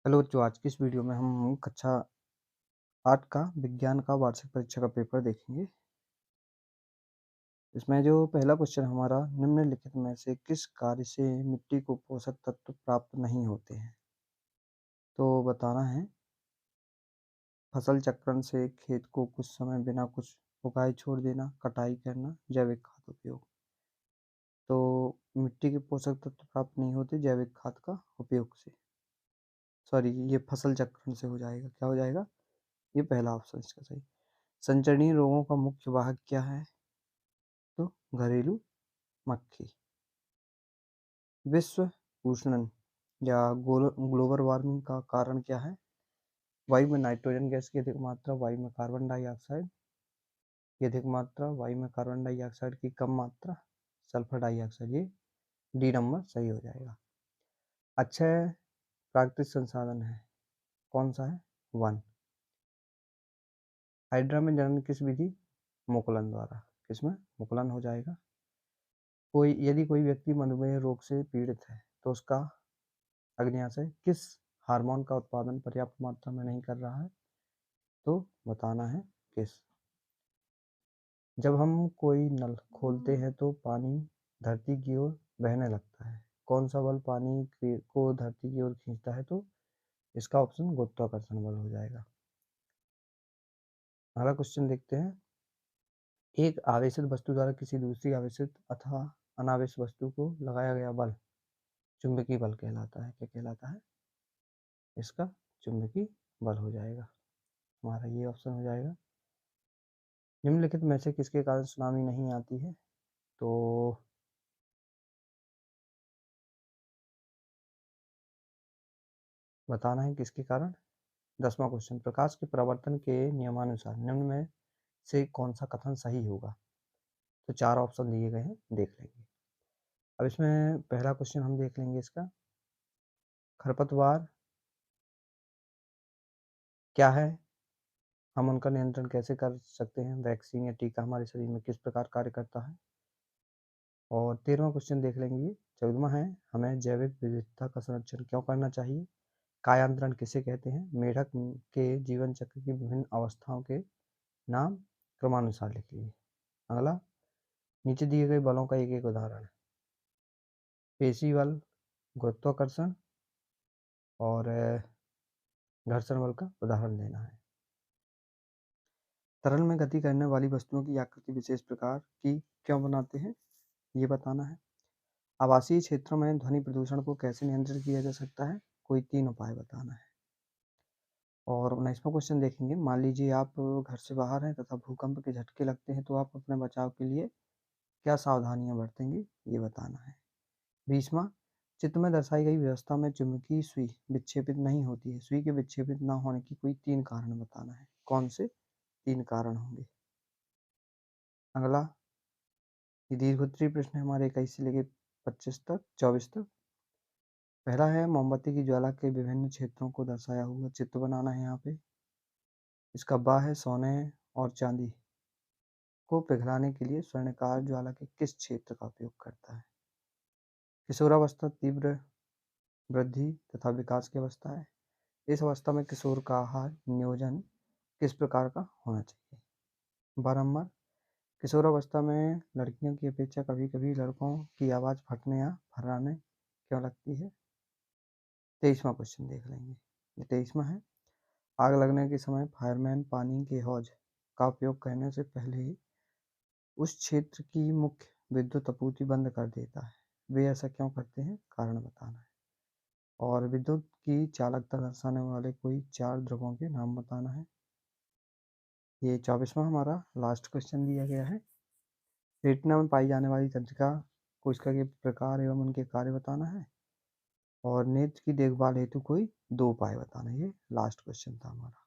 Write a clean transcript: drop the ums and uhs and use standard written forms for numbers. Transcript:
Hello बच्चों, आज की इस वीडियो में हम कक्षा 8 का विज्ञान का वार्षिक परीक्षा का पेपर देखेंगे। इसमें जो पहला क्वेश्चन हमारा, निम्नलिखित में से किस कार्य से मिट्टी को पोषक तत्व प्राप्त नहीं होते हैं? तो बताना है, फसल चक्रण से खेत को कुछ समय बिना कुछ उगाए छोड़ देना, कटाई करना, जैविक खाद उपयोग। तो मिट्टी के पोषक तत्व प्राप्त नहीं होते जैविक खाद का उपयोग से। सॉरी, ये फसल चक्रण से हो जाएगा। क्या हो जाएगा? ये पहला ऑप्शन इसका सही। संचरणीय रोगों का मुख्य वाहक क्या है? तो घरेलू मक्खी। विश्व उष्णन या ग्लोबल वार्मिंग का कारण क्या है? वायु में नाइट्रोजन गैस की अधिक मात्रा, वायु में कार्बन डाइऑक्साइड की अधिक मात्रा, वायु में कार्बन डाइऑक्साइड की कम मात्रा, सल्फर डाइऑक्साइड। ये डी नंबर सही हो जाएगा। अक्षय प्राकृतिक संसाधन है, कौन सा है? वन। हाइड्रा में जनन किस विधि? मुकुलन द्वारा। किसमें? मुकुलन हो जाएगा। यदि कोई व्यक्ति मधुमेह रोग से पीड़ित है तो उसका अग्न्याशय किस हार्मोन का उत्पादन पर्याप्त मात्रा में नहीं कर रहा है? तो बताना है किस। जब हम कोई नल खोलते हैं तो पानी धरती की ओर बहने लगता है। कौन सा बल पानी को धरती की ओर खींचता है? तो इसका ऑप्शन गुरुत्वाकर्षण बल हो जाएगा। अगला क्वेश्चन देखते हैं। एक आवेशित वस्तु द्वारा किसी दूसरी आवेशित अथवा अनावेशित वस्तु को लगाया गया बल चुंबकीय बल कहलाता है। क्या कहलाता है? इसका चुंबकीय बल हो जाएगा। हमारा ये ऑप्शन हो जाएगा। निम्नलिखित में से किसके कारण सुनामी नहीं आती है? तो बताना है किसके कारण। 10वां क्वेश्चन, प्रकाश के परावर्तन के नियमानुसार निम्न में से कौन सा कथन सही होगा? तो 4 ऑप्शन दिए गए हैं, देख लेंगे। अब इसमें पहला क्वेश्चन हम देख लेंगे इसका। खरपतवार क्या है? हम उनका नियंत्रण कैसे कर सकते हैं? वैक्सीन या टीका हमारे शरीर में किस प्रकार कार्य करता है? और 13वां क्वेश्चन देख लेंगे। 14वां है, हमें जैविक विविधता का संरक्षण क्यों करना चाहिए? कायांतरण किसे कहते हैं? मेढक के जीवन चक्र की विभिन्न अवस्थाओं के नाम क्रमानुसार लिखिए। अगला, नीचे दिए गए बलों का एक एक उदाहरण। पेशी बल, गुरुत्वाकर्षण और घर्षण बल का उदाहरण देना है। तरल में गति करने वाली वस्तुओं की आकृति विशेष प्रकार की क्यों बनाते हैं? ये बताना है। आवासीय क्षेत्रों में ध्वनि प्रदूषण को कैसे नियंत्रित किया जा सकता है? कोई 3 उपाय बताना है। और 19वां क्वेश्चन देखेंगे। मान लीजिए आप घर से बाहर हैं तथा भूकंप के झटके लगते हैं तो आप अपने बचाव के लिए क्या सावधानियां बरतेंगे? ये बताना है। 20वां, चित्र में दर्शाई गई व्यवस्था में चुंबकीय सुई विक्षेपित नहीं होती है। सुई के विक्षेपित न होने की कोई 3 कारण बताना है। कौन से 3 कारण होंगे? अगला, ये दीर्घोत्तरीय प्रश्न है हमारे 21 से लेकर 24 तक। पहला है, मोमबत्ती की ज्वाला के विभिन्न क्षेत्रों को दर्शाया हुआ चित्र बनाना है यहाँ पे। इसका बा है, सोने और चांदी को पिघलाने के लिए स्वर्णकार ज्वाला के किस क्षेत्र का उपयोग करता है? किशोरावस्था तीव्र वृद्धि तथा विकास की अवस्था है। इस अवस्था में किशोर का आहार नियोजन किस प्रकार का होना चाहिए? 12 नंबर, किशोरावस्था में लड़कियों की अपेक्षा कभी कभी लड़कों की आवाज़ फटने या फर्राने क्यों लगती है? 23वां क्वेश्चन देख लेंगे। ये 23वां है, आग लगने के समय फायरमैन पानी के हौज का उपयोग करने से पहले ही उस क्षेत्र की मुख्य विद्युत आपूर्ति बंद कर देता है। वे ऐसा क्यों करते हैं? कारण बताना है। और विद्युत की चालकता दर्शाने वाले कोई 4 द्रव्यों के नाम बताना है। ये 24वां हमारा लास्ट क्वेश्चन दिया गया है। रेटिना में पाई जाने वाली तंत्रिका कोशिका के प्रकार एवं उनके कार्य बताना है। और नेत्र की देखभाल हेतु कोई 2 उपाय बताना है। ये लास्ट क्वेश्चन था हमारा।